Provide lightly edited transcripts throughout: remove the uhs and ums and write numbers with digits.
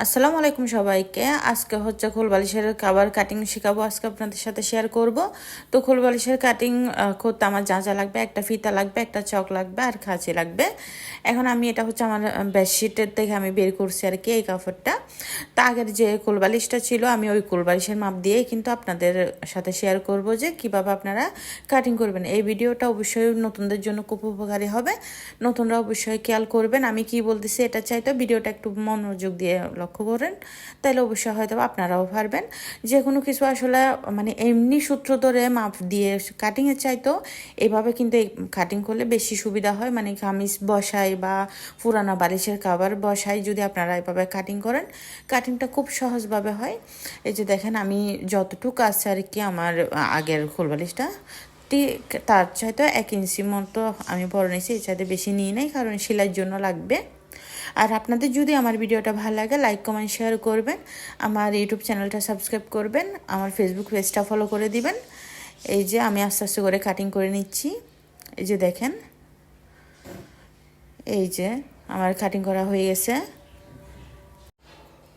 আসসালামু আলাইকুম সবাইকে। আজকে হচ্ছে খোল বালিশের কাভার কাটিং শেখাবো। আজকে আপনাদের সাথে শেয়ার করব। তো খোল বালিশের কাটিং করতে আমার যা যা লাগবে, একটা ফিতা লাগবে, একটা চক লাগবে আর খাঁচি লাগবে। এখন আমি এটা হচ্ছে আমার বেডশিটের থেকে আমি বের করছি আর কি এই কাপড়টা। তা আগের যে খোল বালিশটা ছিল আমি ওই খোল বালিশের মাপ দিয়েই কিন্তু আপনাদের সাথে শেয়ার করব যে কিভাবে আপনারা কাটিং করবেন। এই ভিডিওটা অবশ্যই নতুনদের জন্য খুব উপকারী হবে, নতুনরা অবশ্যই খেয়াল করবেন। আমি কি বলতেছি এটা চাইতো ভিডিওটা একটু মনোযোগ দিয়ে লক্ষ্য করেন, তাহলে অবশ্যই হয়তো আপনারাও পারবেন। যে কোনো কিছু আসলে মানে এমনি সূত্র ধরে মাপ দিয়ে কাটিংয়ের চাইতো এইভাবে কিন্তু এই কাটিং করলে বেশি সুবিধা হয়। মানে কামিজ বসাই বা পুরানো বালিশের কাভার বসাই যদি আপনারা এভাবে কাটিং করেন, কাটিংটা খুব সহজভাবে হয়। এই যে দেখেন আমি যতটুকু আছে আর কি আমার আগের খোল বালিশটা তার চাইতে 1 ইঞ্চি মতো আমি বড় নিয়েছি, এর চাইতে বেশি নিয়ে নেই কারণ সেলাইয়ের জন্য লাগবে। আর আপনাদের যদি আমার ভিডিওটা ভালো লাগে লাইক কমেন্ট শেয়ার করবেন, আমার ইউটিউব চ্যানেলটা সাবস্ক্রাইব করবেন, আমার ফেসবুক পেজটা ফলো করে দিবেন। এই যে আমি আস্তে আস্তে করে কাটিং করে নিচ্ছি। এই যে দেখেন, এই যে আমার কাটিং করা হয়ে গেছে।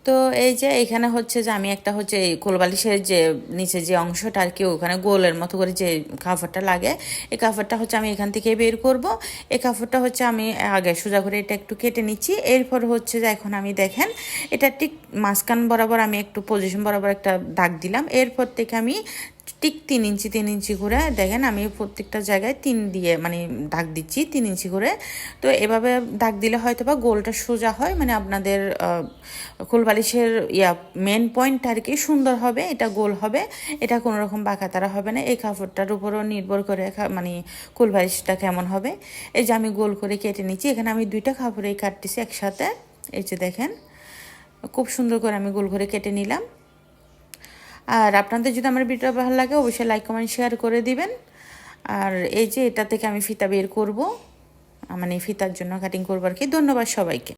তো এই যে এখানে হচ্ছে যে আমি একটা হচ্ছে এই কোলবালিশের যে নিচে যে অংশটা আর কি ওখানে গোলের মতো করে যে কাপড়টা লাগে, এই কাপড়টা হচ্ছে আমি এখান থেকে বের করব। এই কাপড়টা হচ্ছে আমি আগে সোজা করে এটা একটু কেটে নিচ্ছি। এরপর হচ্ছে যে এখন আমি দেখেন এটা ঠিক মাঝখান বরাবর আমি একটু পজিশন বরাবর একটা দাগ দিলাম। এরপর থেকে আমি ঠিক 3 ইঞ্চি করে দেখেন আমি প্রত্যেকটা জায়গায় 3 দিয়ে মানে দাগ দিচ্ছি 3 ইঞ্চি করে। তো এভাবে দাগ দিলে হয়তো বা গোলটা সোজা হয়, মানে আপনাদের কোলবালিশের মেন পয়েন্ট আর কি সুন্দর হবে, এটা গোল হবে, এটা কোনো রকম বাঁকাতারা হবে না। এই কাপড়টার উপরও নির্ভর করে মানে কোলবালিশটা কেমন হবে। এই যে আমি গোল করে কেটে নিচ্ছি, এখানে আমি 2টা কাপড়েই কাটতেছি একসাথে। এই যে দেখেন খুব সুন্দর করে আমি গোল করে কেটে নিলাম। আর আপনাদের যদি আমার ভিডিওটা ভালো লাগে অবশ্যই লাইক কমেন্ট শেয়ার করে দিবেন। আর এই যে এটা থেকে আমি ফিতা বের করব, মানে ফিতার জন্য কাটিং করবো আর কি। ধন্যবাদ সবাইকে।